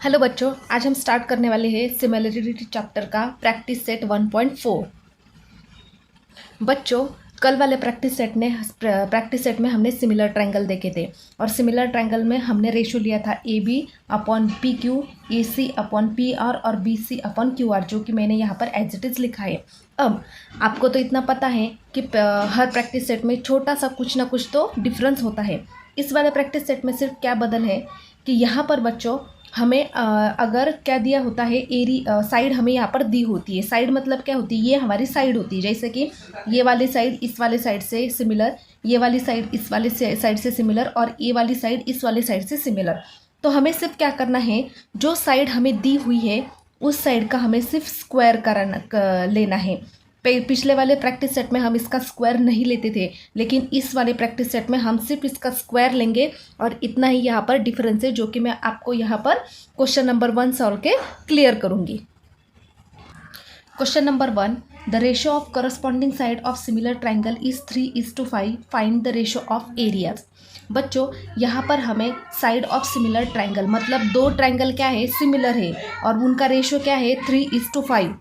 Hello बच्चों, आज हम स्टार्ट करने वाले हैं सिमिलरिटी चैप्टर का प्रैक्टिस सेट 1.4। बच्चों, कल वाले प्रैक्टिस सेट में हमने सिमिलर ट्रायंगल देखे थे और सिमिलर ट्रायंगल में हमने रेशो लिया था AB upon PQ, AC upon PR और BC अपॉन QR, जो कि मैंने यहाँ पर एज इट इज़ लिखा है। अब आपको तो इतना पता है कि हर प्रैक्टिस सेट में छोटा सा कुछ ना कुछ तो डिफरेंस होता है। इस वाले प्रैक्टिस सेट में सिर्फ क्या बदल है कि यहाँ पर बच्चों हमें अगर क्या दिया होता है साइड हमें यहाँ पर दी होती है। साइड मतलब क्या होती है, ये हमारी साइड होती है। जैसे कि ये वाली साइड इस वाले साइड से सिमिलर, ये वाली साइड इस वाले साइड से सिमिलर और ये वाली साइड इस वाली साइड से सिमिलर। तो हमें सिर्फ क्या करना है, जो साइड हमें दी हुई है उस साइड का हमें सिर्फ स्क्वायर लेना है। पिछले वाले प्रैक्टिस सेट में हम इसका स्क्वायर नहीं लेते थे, लेकिन इस वाले प्रैक्टिस सेट में हम सिर्फ इसका स्क्वायर लेंगे और इतना ही यहाँ पर डिफरेंस है, जो कि मैं आपको यहाँ पर क्वेश्चन नंबर 1 सॉल्व के क्लियर करूँगी। Question number 1, the ratio of corresponding side of similar triangle is 3:5, find the ratio of areas. बच्चों, यहाँ पर हमें साइड ऑफ सिमिलर ट्राइंगल मतलब दो ट्राइंगल क्या है, सिमिलर है और उनका रेशो क्या है 3:5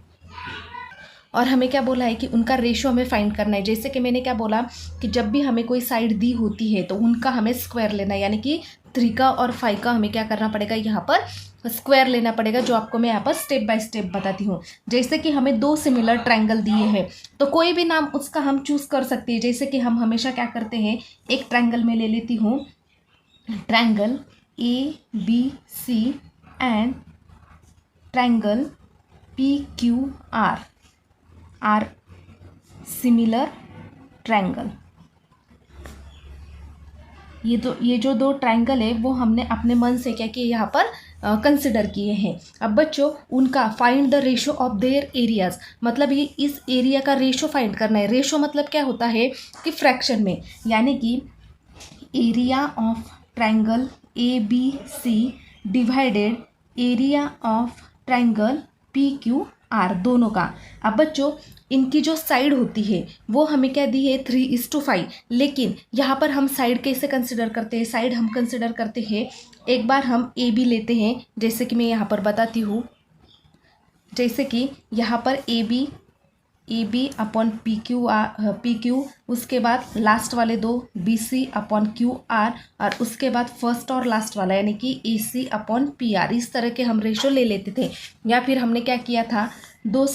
और हमें क्या बोला है कि उनका रेशो हमें फाइंड करना है। जैसे कि मैंने क्या बोला कि जब भी हमें कोई साइड दी होती है तो उनका हमें स्क्वायर लेना है, यानी कि 3 का और 5 का हमें क्या करना पड़ेगा, यहाँ पर स्क्वायर लेना पड़ेगा, जो आपको मैं यहाँ पर स्टेप बाय स्टेप बताती हूँ। जैसे कि हमें दो सिमिलर ट्राइंगल दिए हैं तो कोई भी नाम उसका हम चूज़ कर सकते हैं। जैसे कि हम हमेशा क्या करते हैं, एक ट्राइंगल में ले लेती हूँ triangle ABC and triangle PQR are similar triangle. ये जो दो ट्रायंगल है वो हमने अपने मन से क्या किए, यहाँ पर कंसिडर किए हैं। अब बच्चों, उनका find the ratio of their areas, मतलब ये इस एरिया का रेशो फाइंड करना है। रेशो मतलब क्या होता है कि फ्रैक्शन में, यानी कि area of triangle ABC divided area of triangle PQR, दोनों का। अब बच्चों, इनकी जो साइड होती है वो हमें क्या दी है 3:5, लेकिन यहाँ पर हम साइड कैसे कंसिडर करते हैं, साइड हम कंसिडर करते हैं, एक बार हम AB लेते हैं। जैसे कि मैं यहाँ पर बताती हूँ, जैसे कि यहाँ पर AB अपॉन PQ, उसके बाद लास्ट वाले दो BC अपॉन QR और उसके बाद फर्स्ट और लास्ट वाला यानी कि AC अपॉन PR। इस तरह के हम रेशो ले लेते थे। या फिर हमने क्या किया था, दो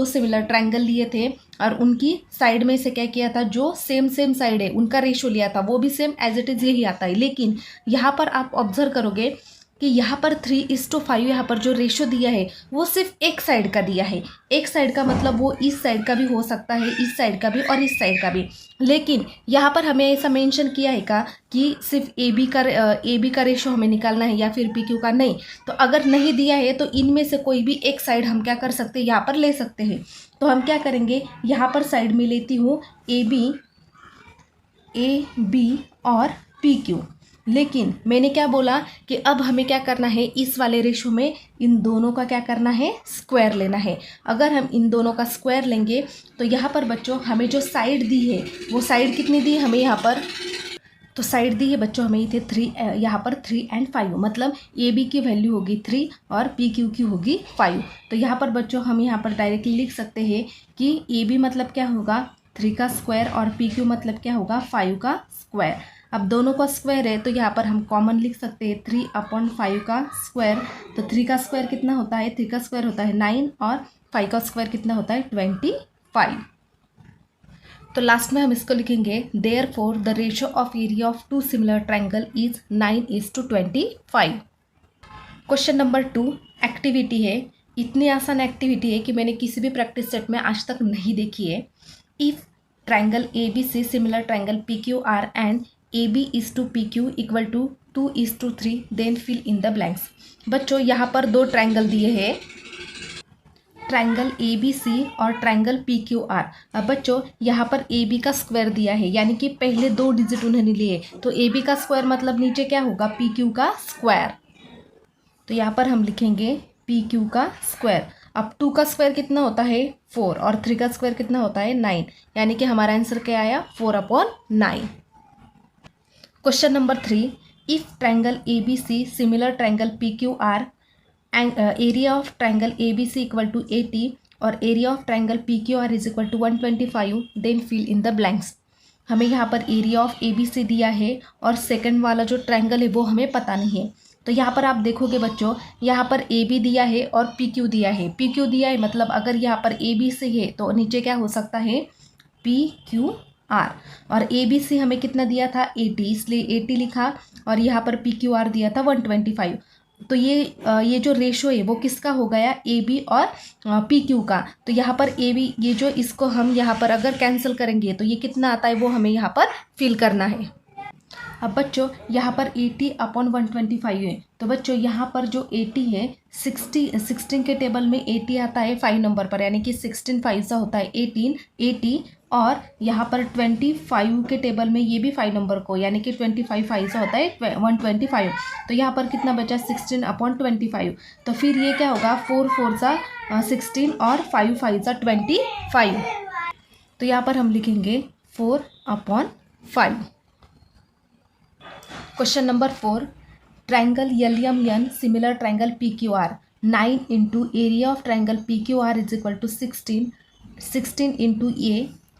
सिमिलर ट्रायंगल लिए थे और उनकी साइड में से क्या किया था, जो सेम साइड है उनका रेशो लिया था, वो भी सेम एज इट इज़ यही आता है। लेकिन यहाँ पर आप ऑब्जर्व करोगे कि यहाँ पर 3:5 यहाँ पर जो रेशो दिया है वो सिर्फ एक साइड का दिया है। एक साइड का मतलब वो इस साइड का भी हो सकता है, इस साइड का भी और इस साइड का भी। लेकिन यहाँ पर हमें ऐसा मेंशन किया है का कि सिर्फ AB का रेशो हमें निकालना है या फिर PQ का नहीं। तो अगर नहीं दिया है तो इनमें से कोई भी एक साइड हम क्या कर सकते हैं, यहाँ पर ले सकते हैं। तो हम क्या करेंगे, यहाँ पर साइड में लेती हूँ AB और PQ। लेकिन मैंने क्या बोला कि अब हमें क्या करना है, इस वाले रेशो में इन दोनों का क्या करना है, स्क्वायर लेना है। अगर हम इन दोनों का स्क्वायर लेंगे तो यहाँ पर बच्चों हमें जो साइड दी है वो साइड कितनी दी है हमें, यहाँ पर तो साइड दी है बच्चों हमें थे 3, यहाँ पर 3 और 5, मतलब AB की वैल्यू होगी 3 और PQ की होगी 5। तो यहाँ पर बच्चों हम यहाँ पर डायरेक्टली लिख सकते हैं कि AB मतलब क्या होगा 3 का स्क्वायर और PQ मतलब क्या होगा 5 का स्क्वायर। अब दोनों का स्क्वायर है तो यहाँ पर हम कॉमन लिख सकते हैं 3/5 का स्क्वायर। तो 3 का स्क्वायर कितना होता है, 3 का स्क्वायर होता है 9 और 5 का स्क्वायर कितना होता है 25। तो लास्ट में हम इसको लिखेंगे, therefore the ratio of area of two similar triangle is 9:25। Question number 2 activity है। इतनी आसान एक्टिविटी है कि मैंने किसी भी प्रैक्टिस सेट में आज तक नहीं देखी है। If triangle ABC similar triangle PQR and AB is to PQ equal to 2:3, then fill in the blanks. बच्चों, यहाँ पर दो ट्रायंगल दिए हैं, ट्रायंगल ABC और ट्रायंगल PQR। अब बच्चों, यहाँ पर AB का स्क्वायर दिया है, यानी कि पहले दो डिजिट उन्होंने लिए, तो AB का स्क्वायर मतलब नीचे क्या होगा PQ का स्क्वायर। तो यहाँ पर हम लिखेंगे PQ का स्क्वायर। अब 2 का स्क्वायर कितना होता है 4 और 3 का स्क्वायर कितना होता है 9, यानी कि हमारा आंसर क्या आया 4/9। Question number 3, if triangle ABC similar triangle PQR area of triangle A B C equal to 80 और area of triangle P Q R is equal to 125, then fill in the blanks. हमें यहाँ पर area of A B C दिया है और second वाला जो triangle है वो हमें पता नहीं है। तो यहाँ पर आप देखोगे बच्चों, यहाँ पर ए बी दिया है और पी क्यू दिया है। पी क्यू दिया है मतलब अगर यहाँ पर ए बी सी है तो नीचे क्या हो सकता है, पी क्यू आर। और ए बी सी हमें कितना दिया था, 80, इसलिए 80 लिखा और यहाँ पर पी क्यू आर दिया था 125। तो ये जो रेशो है वो किसका हो गया, ए बी और पी क्यू का। तो यहाँ पर ए बी, ये जो इसको हम यहाँ पर अगर कैंसिल करेंगे तो ये कितना आता है वो हमें यहाँ पर फिल करना है। अब बच्चों यहाँ पर 80/125 है, तो बच्चों यहाँ पर जो 80 है 16 के टेबल में 80 आता है 5 नंबर पर, यानी कि 16 5 सा होता है 18, 80। और यहाँ पर 25 के टेबल में ये भी 5 नंबर को, यानी कि 25 5 सा होता है 125। तो यहाँ पर कितना बचा, 16/25। तो फिर ये क्या होगा, 4 4 सा 16 और 5 5 सा 25। तो यहाँ पर हम लिखेंगे 4/5। Question number 4, triangle LMN similar triangle PQR 9 into area of triangle PQR is equal to 16 into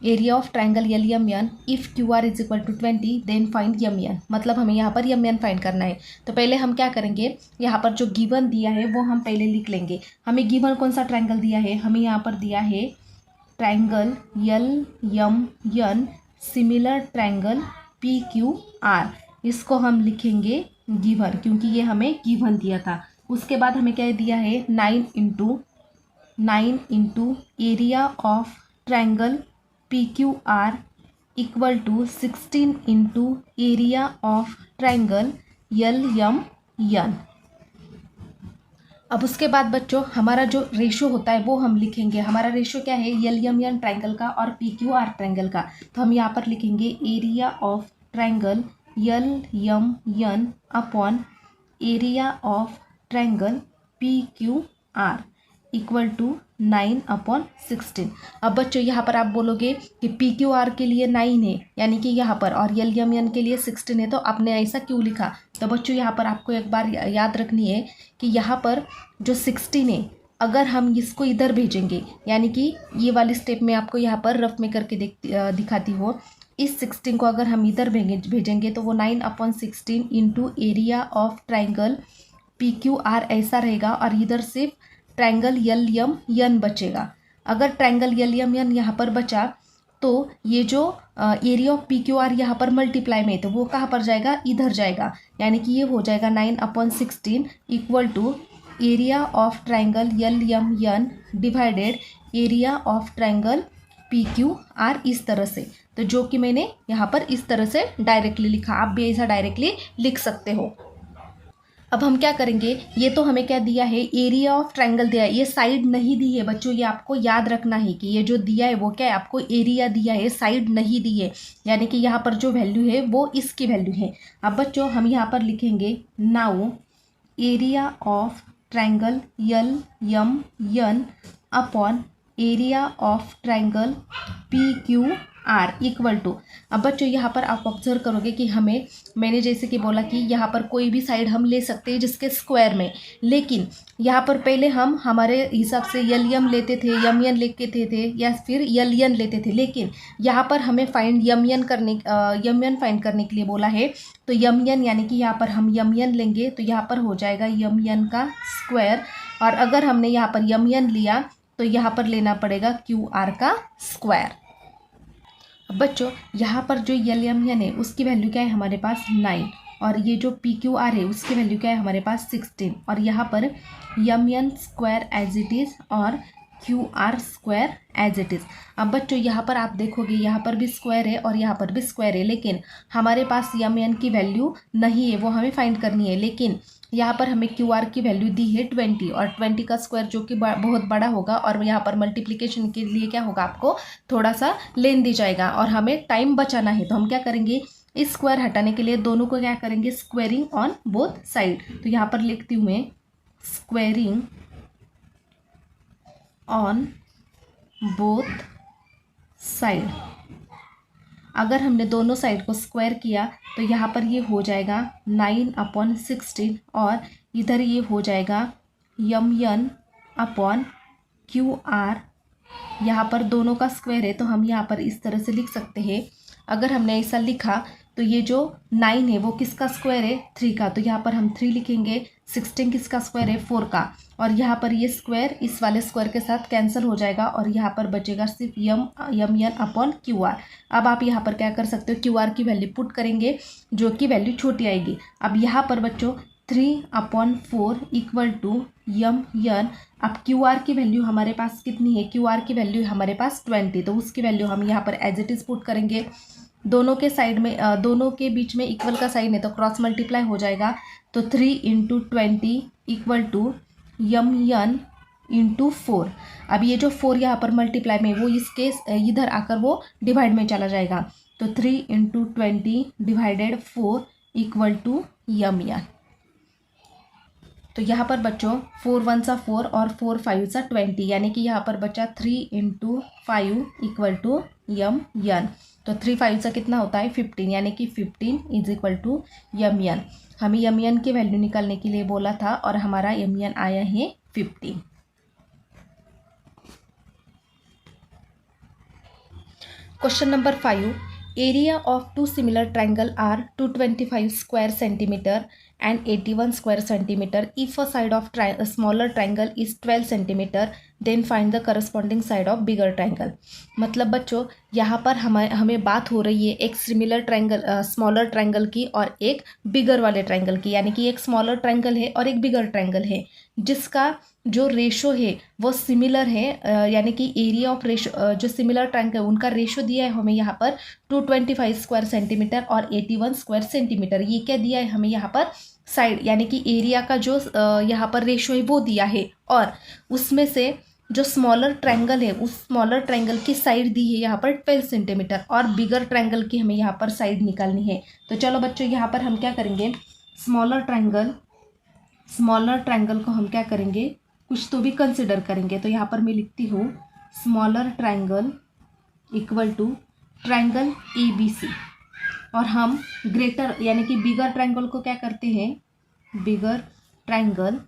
area of triangle LMN if QR is equal to 20 then find MN। मतलब हमें यहाँ पर MN फाइंड करना है। तो पहले हम क्या करेंगे, यहाँ पर जो गिवन दिया है वो हम पहले लिख लेंगे। हमें गिवन कौन सा ट्राइंगल दिया है, हमें यहाँ पर दिया है triangle LMN similar triangle PQR। इसको हम लिखेंगे गिवन, क्योंकि ये हमें गिवन दिया था। उसके बाद हमें क्या दिया है, 9 into area of triangle PQR equal to 16 into area of triangle LMN। अब उसके बाद बच्चों हमारा जो रेशो होता है वो हम लिखेंगे। हमारा रेशो क्या है, LMN ट्राइंगल का और PQR ट्राइंगल का। तो हम यहाँ पर लिखेंगे area of triangle LMN upon area of triangle PQR equal to 9/16। अब बच्चों यहाँ पर आप बोलोगे कि PQR के लिए 9 है, यानी कि यहाँ पर, और LMN के लिए 16 है, तो आपने ऐसा क्यों लिखा। तो बच्चों यहाँ पर आपको एक बार याद रखनी है कि यहाँ पर जो 16 है, अगर हम इसको इधर भेजेंगे, यानी कि ये वाली स्टेप में आपको यहाँ पर रफ में करके दिखाती हो, इस 16 को अगर हम इधर भेजेंगे तो वो 9/16 into area of triangle PQR ऐसा रहेगा, और इधर सिर्फ ट्राइंगल LMN बचेगा। अगर ट्राइंगल LMN यहाँ पर बचा तो ये जो एरिया ऑफ PQR यहाँ पर मल्टीप्लाई में, तो वो कहाँ पर जाएगा, इधर जाएगा, यानी कि ये हो जाएगा 9/16 equal to area of triangle LMN divided area of triangle PQR, इस तरह से। तो जो कि मैंने यहाँ पर इस तरह से डायरेक्टली लिखा, आप भी ऐसा डायरेक्टली लिख सकते हो। अब हम क्या करेंगे, ये तो हमें क्या दिया है, एरिया ऑफ ट्राइंगल दिया है, ये साइड नहीं दी है बच्चों। ये आपको याद रखना है कि ये जो दिया है वो क्या है, आपको एरिया दिया है, साइड नहीं दी है, यानी कि यहाँ पर जो वैल्यू है वो इसकी वैल्यू है। अब बच्चों हम यहाँ पर लिखेंगे now area of triangle LMN upon area of triangle PQR equal to. अब बच्चों यहाँ पर आप ऑब्जर्व करोगे कि मैंने जैसे कि बोला कि यहाँ पर कोई भी साइड हम ले सकते हैं जिसके स्क्वायर में, लेकिन यहाँ पर पहले हम हमारे हिसाब से LM लेते थे, MN लेते थे, या फिर LN लेते थे, लेकिन यहाँ पर हमें फाइंड MN फाइंड करने के लिए बोला है। तो MN यानी कि यहाँ पर हम MN लेंगे, तो यहाँ पर हो जाएगा MN का स्क्वायर, और अगर हमने यहाँ पर MN लिया तो यहाँ पर लेना पड़ेगा QR का स्क्वायर। अब बच्चों यहाँ पर जो LMN है उसकी वैल्यू क्या है, हमारे पास 9, और ये जो PQR है उसकी वैल्यू क्या है, हमारे पास 16, और यहाँ पर MN square as it is और QR square as it is. अब बच्चों यहाँ पर आप देखोगे, यहाँ पर भी स्क्वायर है और यहाँ पर भी स्क्वायर है, लेकिन हमारे पास MN की वैल्यू नहीं है, वो हमें फाइंड करनी है। लेकिन यहाँ पर हमें QR की वैल्यू दी है 20, और 20 का स्क्वायर जो कि बहुत बड़ा होगा, और यहाँ पर मल्टीप्लिकेशन के लिए क्या होगा, आपको थोड़ा सा लेन दी जाएगा, और हमें टाइम बचाना है। तो हम क्या करेंगे, इस स्क्वायर हटाने के लिए दोनों को क्या करेंगे, स्क्वायरिंग ऑन बोथ साइड। तो यहाँ पर लिखती हूँ मैं स्क्वायरिंग ऑन बोथ साइड। अगर हमने दोनों साइड को स्क्वायर किया तो यहाँ पर ये हो जाएगा 9/16, और इधर ये हो जाएगा यम यन अपॉन क्यू आर, यहाँ पर दोनों का स्क्वायर है तो हम यहाँ पर इस तरह से लिख सकते हैं। अगर हमने ऐसा लिखा तो ये जो 9 है वो किसका स्क्वायर है, 3 का, तो यहाँ पर हम 3 लिखेंगे। 16 किसका स्क्वायर है, 4 का, और यहाँ पर ये स्क्वायर इस वाले स्क्वायर के साथ कैंसिल हो जाएगा और यहाँ पर बचेगा सिर्फ M N upon Q R. अब आप यहाँ पर क्या कर सकते हो, क्यू आर की वैल्यू पुट करेंगे जो कि वैल्यू छोटी आएगी। अब यहाँ पर बच्चों 3/4 इक्वल टू यम यन। अब क्यू आर की वैल्यू हमारे पास कितनी है, क्यू आर की वैल्यू हमारे पास 20, तो उसकी वैल्यू हम यहाँ पर एज इट इज़ पुट करेंगे। दोनों के साइड में दोनों के बीच में इक्वल का साइन है तो क्रॉस मल्टीप्लाई हो जाएगा, तो 3 × 20 equal to M N into 4। अब ये जो 4 यहाँ पर मल्टीप्लाई में वो इसके इधर आकर वो डिवाइड में चला जाएगा, तो 3 × 20 डिवाइडेड 4 इक्वल टू यम यन। तो यहाँ पर बच्चों 4 1 सा 4 और 4 5 सा 20, यानी कि यहाँ पर बचा 3 × 5 इक्वल टू यम यन। तो 3 5 सा कितना होता है 15, यानी कि 15 इज इक्वल टू यम यन। हमें यम यन की वैल्यू निकालने के लिए बोला था और हमारा यम यन आया है 15। Question number 5, area of 2 similar triangle are 225 square centimetre and 81 square centimeter. If a side of smaller triangle is 12 centimeter, then find the corresponding side of bigger triangle. मतलब बच्चों यहाँ पर हमें बात हो रही है एक सिमिलर ट्रायंगल स्मॉलर ट्रायंगल की और एक बिगर वाले ट्रायंगल की, यानी कि एक स्मॉलर ट्रायंगल है और एक बिगर ट्रायंगल है जिसका जो रेशो है वो सिमिलर है, यानी कि एरिया ऑफ रेशो जो सिमिलर ट्रायंगल उनका रेशो दिया है हमें यहाँ पर 225 स्क्वायर सेंटीमीटर और 81 स्क्वायर सेंटीमीटर। ये क्या दिया है हमें यहाँ पर, साइड, यानी कि एरिया का जो यहाँ पर रेशो है वो दिया है, और उसमें से जो स्मॉलर ट्रायंगल है उस स्मॉलर ट्रायंगल की साइड दी है यहाँ पर 12 सेंटीमीटर और बिगर ट्रायंगल की हमें यहाँ पर साइड निकालनी है। तो चलो बच्चों यहाँ पर हम क्या करेंगे, स्मॉलर ट्रायंगल को हम क्या करेंगे, कुछ तो भी कंसिडर करेंगे। तो यहाँ पर मैं लिखती हूँ smaller triangle equal to triangle ABC, और हम ग्रेटर यानी कि बिगर ट्रायंगल को क्या करते हैं, bigger triangle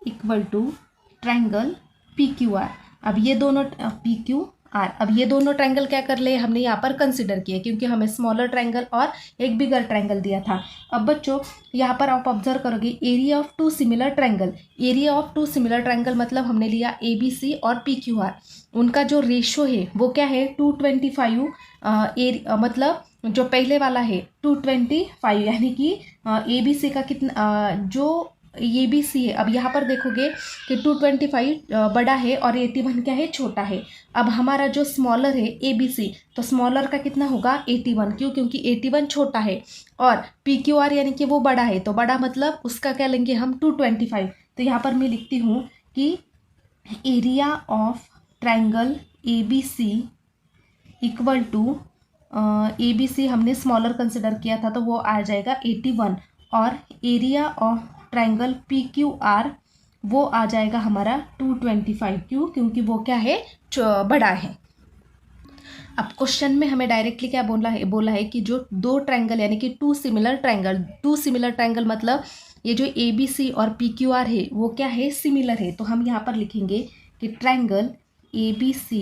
equal to triangle PQR। अब ये दोनों PQR, अब ये दोनों ट्रायंगल क्या कर ले हमने यहाँ पर कंसिडर किए क्योंकि हमें स्मॉलर ट्रायंगल और एक बिगर ट्रायंगल दिया था। अब बच्चों यहाँ पर आप ऑब्जर्व करोगे area of 2 similar triangle, area of 2 similar triangle मतलब हमने लिया ABC और PQR, उनका जो रेशो है वो क्या है 225, मतलब जो पहले वाला है 225, यानी कि ABC का कितना जो ABC है। अब यहाँ पर देखोगे कि 225 बड़ा है और 81 क्या है, छोटा है। अब हमारा जो स्मॉलर है ABC, तो स्मॉलर का कितना होगा 81, क्यों, क्योंकि 81 छोटा है और PQR यानी कि वो बड़ा है, तो बड़ा मतलब उसका क्या लेंगे हम 225। तो यहाँ पर मैं लिखती हूँ कि area of triangle ABC equal to ABC हमने स्मॉलर कंसिडर किया था तो वो आ जाएगा 81, और एरिया ऑफ ट्रायंगल PQR वो आ जाएगा हमारा 225, क्यों, क्योंकि वो क्या है बड़ा है। अब क्वेश्चन में हमें डायरेक्टली क्या बोला है कि जो दो ट्रायंगल यानी कि 2 सिमिलर ट्रायंगल मतलब ये जो ABC और PQR है वो क्या है, सिमिलर है। तो हम यहाँ पर लिखेंगे कि triangle ABC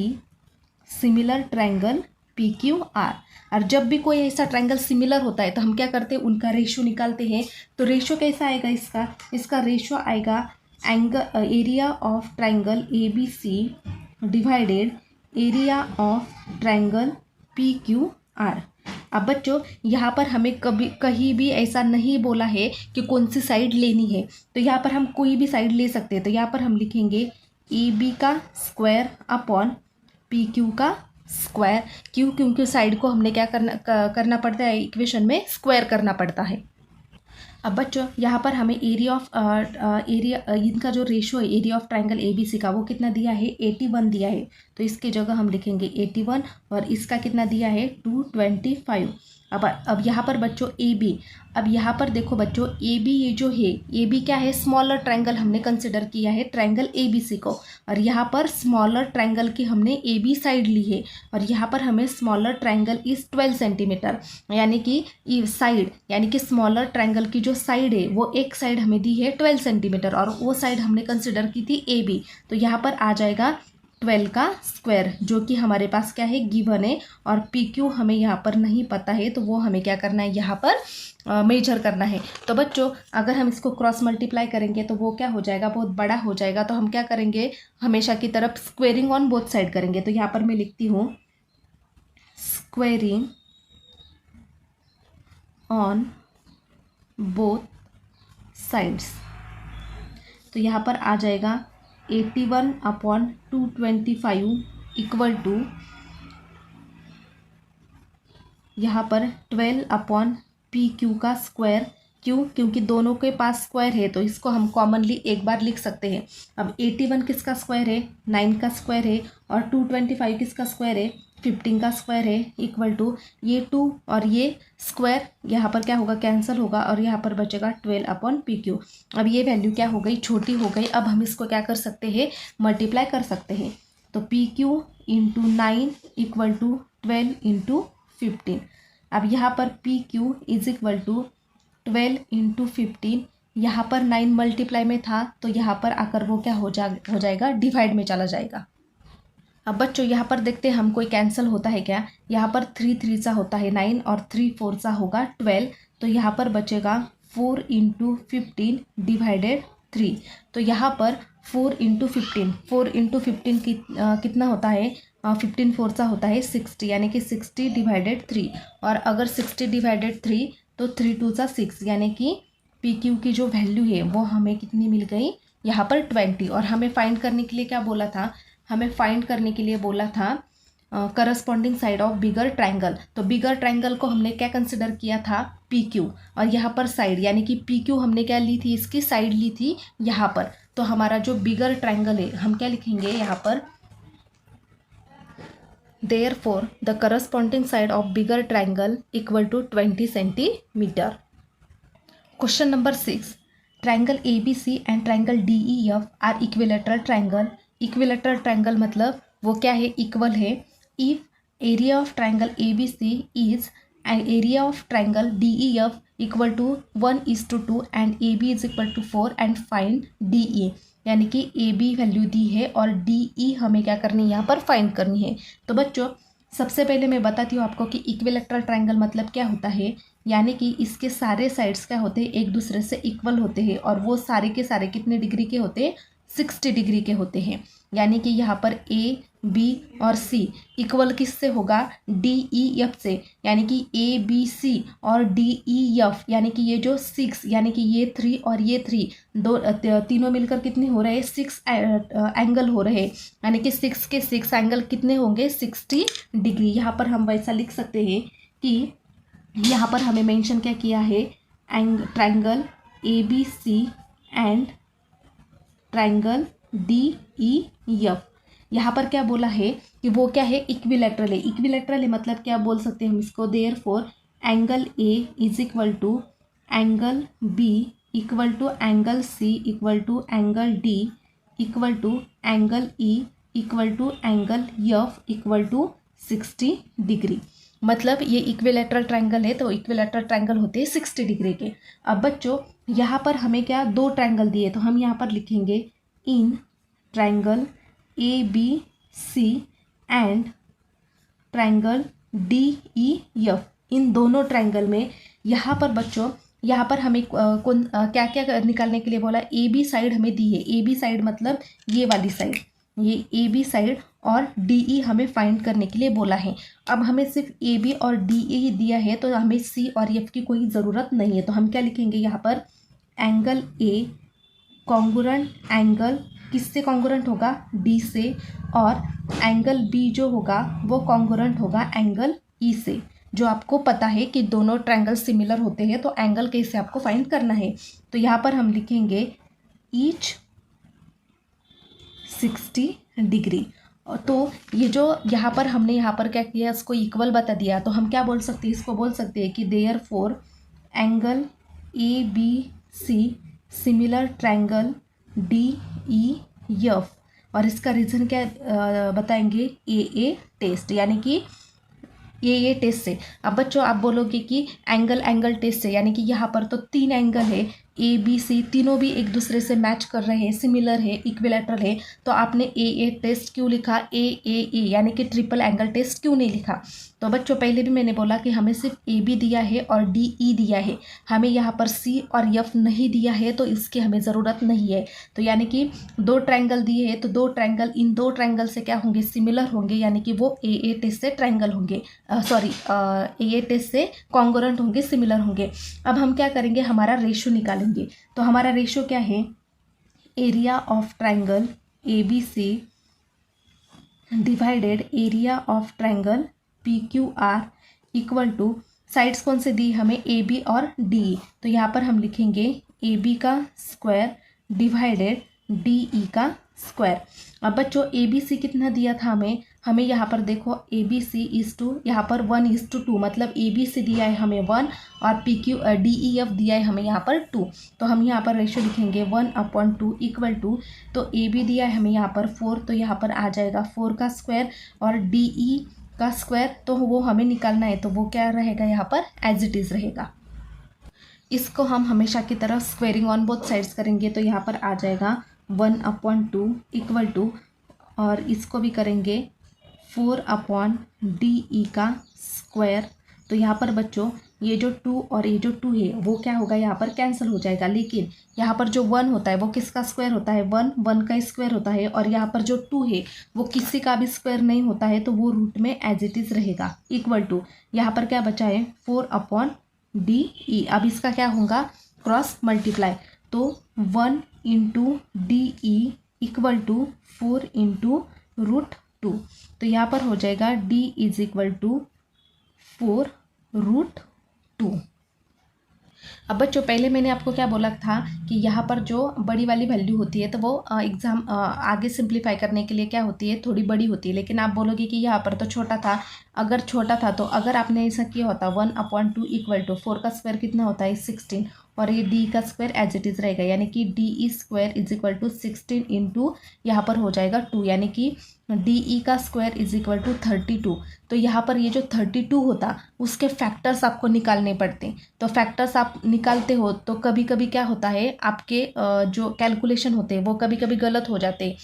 similar triangle PQR। और जब भी कोई ऐसा ट्रायंगल सिमिलर होता है तो हम क्या करते हैं, उनका रेशो निकालते हैं। तो रेशो कैसा आएगा इसका रेशो आएगा area of triangle ABC divided area of triangle PQR। अब बच्चों यहाँ पर हमें कहीं भी ऐसा नहीं बोला है कि कौन सी साइड लेनी है, तो यहाँ पर हम कोई भी साइड ले सकते हैं। तो यहाँ पर हम लिखेंगे AB का स्क्वायर अपॉन PQ का स्क्वायर, क्यों, क्योंकि साइड को हमने क्या करना पड़ता है, इक्वेशन में स्क्वायर करना पड़ता है। अब बच्चों यहाँ पर हमें एरिया इनका जो रेशो है एरिया ऑफ ट्रायंगल ABC का वो कितना दिया है 81 दिया है, तो इसकी जगह हम लिखेंगे 81 और इसका कितना दिया है 225। अब यहाँ पर बच्चों ए बी, अब यहाँ पर देखो बच्चों ए बी, ये जो है ए बी क्या है, स्मॉलर ट्रायंगल हमने कंसिडर किया है ट्रायंगल ए बी सी को, और यहाँ पर स्मॉलर ट्रायंगल की हमने ए बी साइड ली है, और यहाँ पर हमें स्मॉलर ट्रायंगल इज 12 सेंटीमीटर, यानी कि साइड, यानी कि स्मॉलर ट्रायंगल की जो साइड है वो एक साइड हमें दी है 12 सेंटीमीटर, और वो साइड हमने कंसिडर की थी ए बी, तो यहाँ पर आ जाएगा 12 का स्क्वायर, जो कि हमारे पास क्या है, गिवन है, और पी क्यू हमें यहाँ पर नहीं पता है, तो वो हमें क्या करना है, यहाँ पर मेजर करना है। तो बच्चों अगर हम इसको क्रॉस मल्टीप्लाई करेंगे तो वो क्या हो जाएगा, बहुत बड़ा हो जाएगा, तो हम क्या करेंगे, हमेशा की तरफ स्क्वेयरिंग ऑन बोथ साइड करेंगे। तो यहाँ पर मैं लिखती हूँ स्क्वेयरिंग ऑन बोथ साइड्स, तो यहाँ पर आ जाएगा 81/225 इक्वल टू यहाँ पर 12/PQ का स्क्वायर। क्यों? क्योंकि दोनों के पास स्क्वायर है, तो इसको हम कॉमनली एक बार लिख सकते हैं। अब 81 किसका स्क्वायर है, 9 का स्क्वायर है, और 225 किसका स्क्वायर है, 15 का स्क्वायर है, इक्वल टू ये 2 और ये स्क्वायर यहाँ पर क्या होगा, कैंसिल होगा, और यहाँ पर बचेगा 12/PQ। अब ये वैल्यू क्या हो गई, छोटी हो गई। अब हम इसको क्या कर सकते हैं, मल्टीप्लाई कर सकते हैं। तो PQ into 9 equal to 12 into 15। अब यहाँ पर PQ is equal to 12 into 15, यहाँ पर 9 मल्टीप्लाई में था, तो यहाँ पर आकर वो क्या हो जाएगा, डिवाइड में चला जाएगा। अब बच्चों यहाँ पर देखते हैं हम कोई कैंसिल होता है क्या, यहाँ पर 3 3 सा होता है 9, और 3 4 सा होगा 12, तो यहाँ पर बचेगा 4 इंटू 15 डिवाइडेड 3। तो यहाँ पर 4 इंटू 15 कितना होता है, 15 4 सा होता है 60, यानी कि 60 डिवाइडेड 3, और अगर 60 डिवाइडेड 3 तो 3 2 सा 6, यानी कि PQ की जो वैल्यू है वो हमें कितनी मिल गई, यहाँ पर 20। और हमें फाइंड करने के लिए क्या बोला था, हमें फाइंड करने के लिए बोला था corresponding side of bigger triangle. तो बिगर ट्रायंगल को हमने क्या कंसिडर किया था, PQ, और यहाँ पर साइड, यानी कि PQ हमने क्या ली थी, इसकी साइड ली थी यहाँ पर। तो हमारा जो बिगर ट्रायंगल है हम क्या लिखेंगे यहाँ पर, therefore the corresponding side of bigger triangle equal to 20 centimeter. Question number 6. Triangle ABC and triangle DEF are equilateral triangle. Equilateral triangle मतलब वो क्या है, इक्वल है। If area of triangle ABC is and area of triangle DEF equal to 1:2 and AB is equal to 4 and find DE, यानी कि AB value दी है और DE हमें क्या करनी है, यहाँ पर फाइंड करनी है। तो बच्चों सबसे पहले मैं बताती हूँ आपको कि इक्विलैटरल ट्रायंगल मतलब क्या होता है, यानी कि इसके सारे साइड्स क्या होते हैं, एक दूसरे से इक्वल होते हैं, और वो सारे के सारे कितने डिग्री के होते हैं, 60 डिग्री के होते हैं। यानी कि यहाँ पर A, B और C इक्वल किससे होगा, DEF से, यानी कि ABC और DEF, यानी कि ये जो 6, यानी कि ये 3 और ये 3 तीनों मिलकर कितने हो रहे हैं, 6 एंगल हो रहे हैं, यानी कि 6 के 6 एंगल कितने होंगे, 60 डिग्री। यहाँ पर हम वैसा लिख सकते हैं कि यहाँ पर हमें मेंशन क्या किया है, triangle ABC and triangle DEF। यहाँ पर क्या बोला है कि वो क्या है, इक्विलैटरल है। इक्विलैटरल है मतलब क्या बोल सकते हैं हम इसको, therefore angle A is equal to angle B equal to angle C equal to angle D equal to angle E equal to angle F equal to 60 degree. मतलब ये इक्विलैटरल ट्रायंगल है, तो इक्विलैटरल ट्रायंगल होते हैं 60 degree के। अब बच्चों यहाँ पर हमें क्या, 2 ट्रायंगल दिए, तो हम यहाँ पर लिखेंगे in triangle ABC and triangle DEF। इन दोनों ट्रायंगल में यहाँ पर बच्चों, यहाँ पर हमें क्या क्या निकालने के लिए बोला, AB साइड हमें दी है। AB साइड मतलब ये वाली साइड, ये AB साइड, और DE हमें फाइंड करने के लिए बोला है। अब हमें सिर्फ AB और DE ही दिया है, तो हमें C और F की कोई ज़रूरत नहीं है। तो हम क्या लिखेंगे यहाँ पर, एंगल A कॉन्ग्रुएंट एंगल किससे कॉन्ग्रुएंट होगा, D से, और एंगल B जो होगा वो कॉन्ग्रुएंट होगा एंगल E से। जो आपको पता है कि दोनों ट्रायंगल सिमिलर होते हैं, तो एंगल कैसे आपको फाइंड करना है। तो यहाँ पर हम लिखेंगे ईच 60 डिग्री, तो ये जो यहाँ पर हमने यहाँ पर क्या किया, इसको इक्वल बता दिया, तो हम क्या बोल सकते हैं, इसको बोल सकते हैं कि therefore angle ABC similar triangle DEF। और इसका रीज़न क्या बताएंगे, AA टेस्ट, यानी कि ये टेस्ट से। अब बच्चों आप बोलोगे कि एंगल टेस्ट से, यानी कि यहाँ पर तो 3 एंगल है ABC, तीनों भी एक दूसरे से मैच कर रहे हैं, सिमिलर है, इक्विलैटरल है, तो आपने AA टेस्ट क्यों लिखा, AAE यानी कि ट्रिपल एंगल टेस्ट क्यों नहीं लिखा। तो बच्चों पहले भी मैंने बोला कि हमें सिर्फ AB दिया है और DE दिया है, हमें यहाँ पर C और F नहीं दिया है, तो इसकी हमें ज़रूरत नहीं है। तो यानी कि 2 ट्रायंगल दिए हैं, तो 2 ट्रायंगल, इन 2 ट्रायंगल से क्या होंगे, सिमिलर होंगे, यानी कि वो AA टेस्ट से ट्रायंगल होंगे, AA टेस्ट से कॉन्ग्रुएंट होंगे, सिमिलर होंगे। अब हम क्या करेंगे, हमारा रेशो निकालेंगे। तो हमारा रेशो क्या है, area of triangle ABC divided area of triangle PQR equal to, sides कौन से दी हमें, AB और DE, तो यहाँ पर हम लिखेंगे AB का स्क्वायर डिवाइडेड DE का स्क्वायर। अब बच्चों ABC कितना दिया था हमें यहाँ पर देखो ABC इज टू, यहाँ पर 1:2, मतलब ABC दिया है हमें 1 और DEF दिया है हमें यहाँ पर 2, तो हम यहाँ पर रेशो लिखेंगे 1/2 इक्वल टू, तो AB दिया है हमें यहाँ पर 4, तो यहाँ पर आ जाएगा 4 का स्क्वायर और DE का स्क्वायर, तो वो हमें निकालना है, तो वो क्या रहेगा यहाँ पर, एज इट इज़ रहेगा। इसको हम हमेशा की तरह स्क्वेयरिंग ऑन बोथ साइड्स करेंगे, तो यहाँ पर आ जाएगा 1/2 इक्वल टू, और इसको भी करेंगे 4/DE का स्क्वायर। तो यहाँ पर बच्चों ये जो 2 और ये जो 2 है वो क्या होगा, यहाँ पर कैंसिल हो जाएगा, लेकिन यहाँ पर जो 1 होता है वो किसका स्क्वायर होता है, 1 का स्क्वायर होता है, और यहाँ पर जो 2 है वो किसी का भी स्क्वायर नहीं होता है, तो वो रूट में एज इट इज़ रहेगा, इक्वल टू, यहाँ पर क्या बचा है 4/DE। अब इसका क्या होगा, क्रॉस मल्टीप्लाई, तो 1 × DE इक्वल टू 4 × √2, तो यहाँ पर हो जाएगा D इज इक्वल टू 4√2। अब बच्चों पहले मैंने आपको क्या बोला था कि यहाँ पर जो बड़ी वाली वैल्यू होती है तो वो एग्जाम आगे सिंप्लीफाई करने के लिए क्या होती है, थोड़ी बड़ी होती है, लेकिन आप बोलोगे कि यहाँ पर तो छोटा था। अगर छोटा था तो अगर आपने ऐसा किया होता 1/2 इक्वल टू 4 का स्क्वायर कितना होता है 16, और ये D का स्क्वायर एज इट इज़ रहेगा, यानी कि DE square is equal to 16 into यहाँ पर हो जाएगा 2, यानी कि DE का स्क्वायर इज इक्वल टू 32। तो यहाँ पर ये जो 32 होता उसके फैक्टर्स आपको निकालने पड़ते, तो फैक्टर्स आप निकालते हो तो कभी कभी क्या होता है, आपके जो कैलकुलेशन होते हैं वो कभी कभी गलत हो जाते हैं।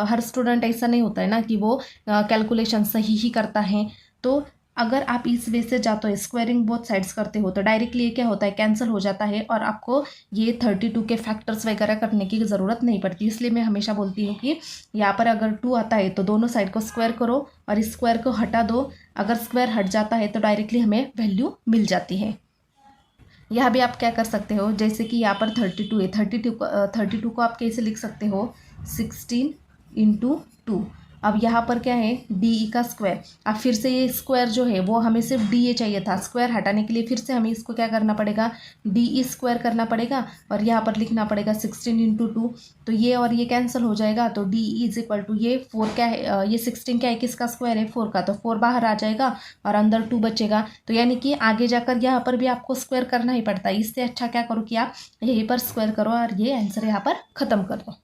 हर स्टूडेंट ऐसा नहीं होता है ना कि वो कैलकुलेशन सही ही करता है। तो अगर आप इस वे से जाते हो, स्क्वायरिंग बोथ साइड्स करते हो, तो डायरेक्टली ये क्या होता है, कैंसिल हो जाता है, और आपको ये 32 के फैक्टर्स वगैरह करने की ज़रूरत नहीं पड़ती। इसलिए मैं हमेशा बोलती हूँ कि यहाँ पर अगर 2 आता है तो दोनों साइड को स्क्वायर करो और इस स्क्वायर को हटा दो। अगर स्क्वायर हट जाता है तो डायरेक्टली हमें वैल्यू मिल जाती है। यहाँ भी आप क्या कर सकते हो, जैसे कि यहाँ पर 32 है, 32 को आप कैसे लिख सकते हो, 16 × 2। अब यहाँ पर क्या है, DE का स्क्वायर। अब फिर से ये स्क्वायर जो है वो हमें सिर्फ DA चाहिए था, स्क्वायर हटाने के लिए फिर से हमें इसको क्या करना पड़ेगा, DE स्क्वायर करना पड़ेगा, और यहाँ पर लिखना पड़ेगा 16 × 2। तो ये और ये कैंसिल हो जाएगा, तो DE इज इक्वल टू, ये 4 क्या है, ये 16 क्या है, किसका स्क्वायर है, 4 का, तो 4 बाहर आ जाएगा और अंदर 2 बचेगा। तो यानी कि आगे जाकर यहाँ पर भी आपको स्क्वायर करना ही पड़ता है। इससे अच्छा क्या करो कि आप यहीं पर स्क्वायर करो और ये आंसर यहाँ पर ख़त्म कर दो।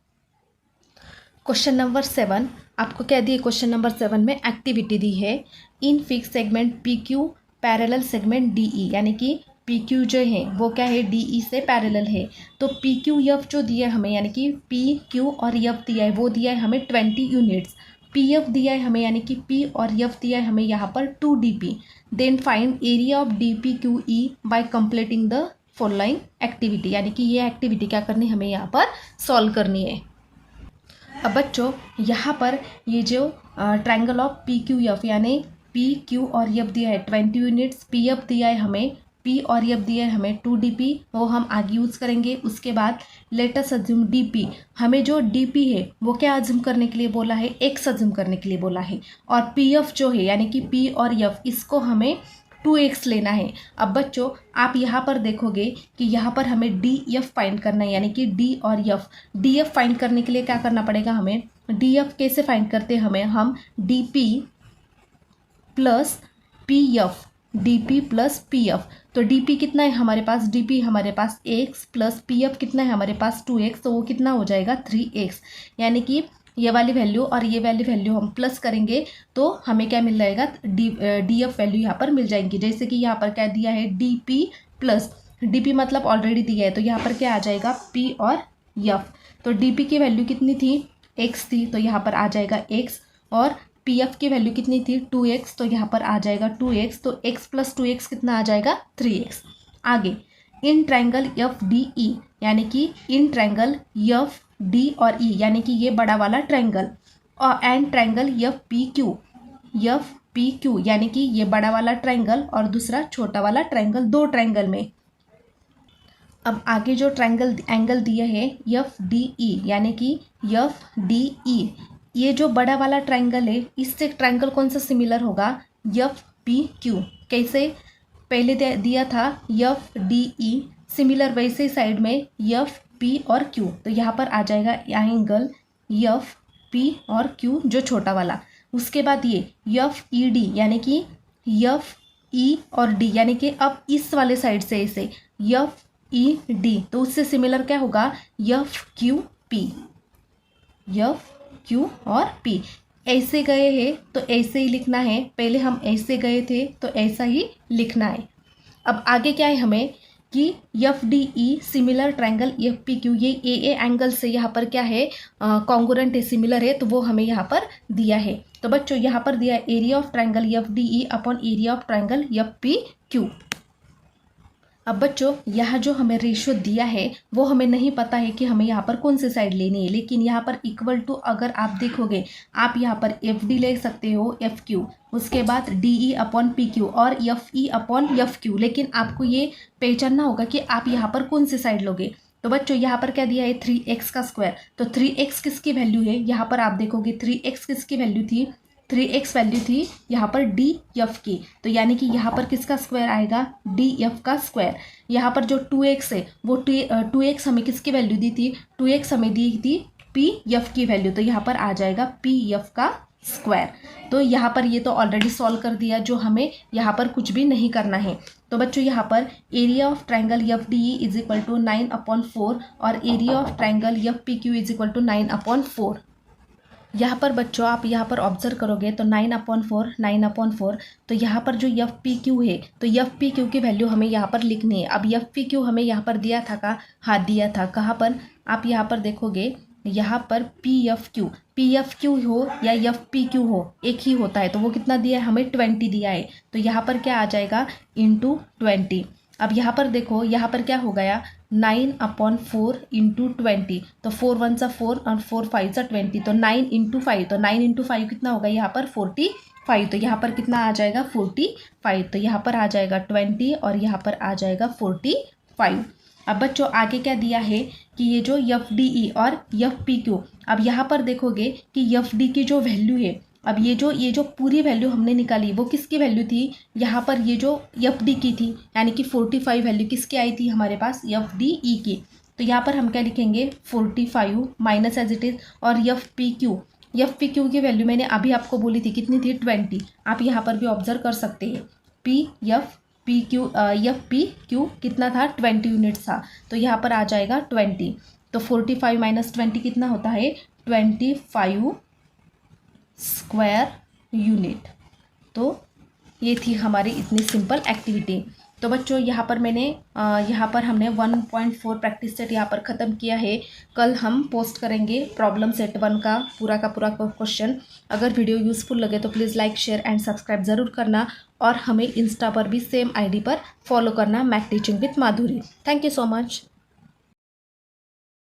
क्वेश्चन नंबर 7 आपको क्या दी, क्वेश्चन नंबर 7 में एक्टिविटी दी है, in fix segment PQ parallel segment DE, यानी कि PQ जो है वो क्या है, DE से पैरेलल है। तो PQF जो दिया है हमें, यानी कि PQ और F दिया है, वो दिया है हमें 20 यूनिट्स। PF दिया है हमें, यानी कि P और F दिया है हमें यहाँ पर 2 DP। Then find area of DPQE by completing the following activity, यानी कि ये एक्टिविटी क्या करनी हमें यहाँ पर सॉल्व करनी है। अब बच्चों यहाँ पर ये जो ट्रायंगल ऑफ PQF यानी PQ और F दिया है 20 यूनिट्स, PF दिया है हमें, P और F दिया है हमें 2 DP, वो हम आगे यूज़ करेंगे। उसके बाद लेट अस अज्यूम DP, हमें जो DP है वो क्या अज्यूम करने के लिए बोला है, X अज्यूम करने के लिए बोला है, और PF जो है यानी कि P और F इसको हमें 2x लेना है। अब बच्चों आप यहाँ पर देखोगे कि यहाँ पर हमें DF फाइंड करना है, यानी कि D और F। DF फाइंड करने के लिए क्या करना पड़ेगा, हमें डी एफ कैसे फाइंड करते हैं हम D P plus P F, D P plus P F. तो डी पी कितना है हमारे पास, डी पी हमारे पास x प्लस पी एफ कितना है हमारे पास 2x, तो वो कितना हो जाएगा 3x। यानी कि ये वाली वैल्यू और ये वाली वैल्यू हम प्लस करेंगे तो हमें क्या मिल जाएगा, डी एफ वैल्यू यहाँ पर मिल जाएंगी। जैसे कि यहाँ पर क्या दिया है D P plus, D P मतलब ऑलरेडी दिया है तो यहाँ पर क्या आ जाएगा p और f। तो डी पी की वैल्यू कितनी थी x थी, तो यहाँ पर आ जाएगा x, और पी एफ की वैल्यू कितनी थी 2x, तो यहाँ पर आ जाएगा 2x। तो x प्लस 2x कितना आ जाएगा 3x। आगे इन ट्रायंगल एफ डी ई, यानी कि इन ट्रायंगल एफ डी और ई, यानी कि ये बड़ा वाला ट्रायंगल, और and triangle F P Q, यानी कि ये बड़ा वाला ट्रायंगल और दूसरा छोटा वाला ट्रायंगल, दो ट्रायंगल में। अब आगे जो ट्रायंगल एंगल दिया है एफ डी ई, यानी कि एफ डी ई, ये जो बड़ा वाला ट्रायंगल है इससे ट्रायंगल कौन सा सिमिलर होगा, एफ पी क्यू। कैसे, पहले दिया था एफ डी ई, सिमिलर वैसे साइड में एफ पी और क्यू, तो यहाँ पर आ जाएगा एंगल एफ पी और क्यू जो छोटा वाला। उसके बाद ये एफ ई डी, यानी कि एफ ई और डी, यानी कि अब इस वाले साइड से इसे एफ ई डी, तो उससे सिमिलर क्या होगा F Q P, F Q और पी। ऐसे गए हैं तो ऐसे ही लिखना है, पहले हम ऐसे गए थे तो ऐसा ही लिखना है। अब आगे क्या है हमें कि F D E similar triangle F P Q, ये ए एंगल से यहाँ पर क्या है कॉन्ग्रुएंट है, सिमिलर है, तो वो हमें यहाँ पर दिया है। तो बच्चों यहाँ पर दिया है area of triangle F D E upon area of triangle F P Q. अब बच्चों यहाँ जो हमें रेशियो दिया है वो हमें नहीं पता है कि हमें यहाँ पर कौन सी साइड लेनी है, लेकिन यहाँ पर इक्वल टू अगर आप देखोगे, आप यहाँ पर एफ डी ले सकते हो एफ क्यू, उसके बाद D E upon P Q और F E upon F Q, लेकिन आपको ये पहचानना होगा कि आप यहाँ पर कौन सी साइड लोगे। तो बच्चों यहाँ पर क्या दिया है 3x का स्क्वायर, तो 3x किसकी वैल्यू है, यहाँ पर आप देखोगे 3x किसकी वैल्यू थी, 3x वैल्यू थी यहाँ पर डी एफ की, तो यानी कि यहाँ पर किसका स्क्वायर आएगा डी एफ का स्क्वायर। यहाँ पर जो 2x है वो 2x हमें किसकी वैल्यू दी थी, 2x हमें दी थी पी एफ की वैल्यू, तो यहाँ पर आ जाएगा पी एफ का स्क्वायर। तो यहाँ पर ये तो ऑलरेडी सॉल्व कर दिया, जो हमें यहाँ पर कुछ भी नहीं करना है। तो बच्चों यहाँ पर area of triangle F D E is equal to 9/4 और area of triangle F P Q is equal to 9/4। यहाँ पर बच्चों आप यहाँ पर ऑब्जर्व करोगे तो 9/4, तो यहाँ पर जो एफ पी क्यू है तो एफ पी क्यू की वैल्यू हमें यहाँ पर लिखनी है। अब एफ पी क्यू हमें यहाँ पर दिया था का, हाँ दिया था, कहाँ पर, आप यहाँ पर देखोगे यहाँ पर पी एफ क्यू हो या एफ पी क्यू हो एक ही होता है, तो वो कितना दिया है हमें 20 दिया है, तो यहाँ पर क्या आ जाएगा इंटू 20। अब यहाँ पर देखो यहाँ पर क्या हो गया 9/4 इंटू 20, तो 4 1 सा 4 और 4 5 सा 20, तो 9 इंटू 5, तो 9 इंटू 5 कितना होगा यहाँ पर 45, तो यहाँ पर कितना आ जाएगा 45, तो यहाँ पर आ जाएगा 20 और यहाँ पर आ जाएगा 45। अब बच्चों आगे क्या दिया है कि ये जो एफ डी ई और एफ पी क्यू, अब यहाँ पर देखोगे कि एफ डी की जो वैल्यू है, अब ये जो पूरी वैल्यू हमने निकाली वो किसकी वैल्यू थी, यहाँ पर ये जो एफ डी की थी, यानी कि 45 वैल्यू किसकी आई थी हमारे पास एफ डी ई की, तो यहाँ पर हम क्या लिखेंगे 45 माइनस एज इट इज़, और एफ पी क्यू की वैल्यू मैंने अभी आपको बोली थी कितनी थी 20, आप यहाँ पर भी ऑब्जर्व कर सकते हैं एफ पी क्यू कितना था 20 यूनिट था, तो यहाँ पर आ जाएगा 20, तो 45 माइनस 20 कितना होता है 25 स्क्वायर यूनिट। तो ये थी हमारी इतनी सिंपल एक्टिविटी। तो बच्चों यहाँ पर हमने 1.4 प्रैक्टिस सेट यहाँ पर ख़त्म किया है। कल हम पोस्ट करेंगे प्रॉब्लम सेट 1 का पूरा क्वेश्चन। अगर वीडियो यूज़फुल लगे तो please like share and subscribe ज़रूर करना, और हमें इंस्टा पर भी सेम आईडी पर फॉलो करना, math teaching with Madhuri. Thank you so much.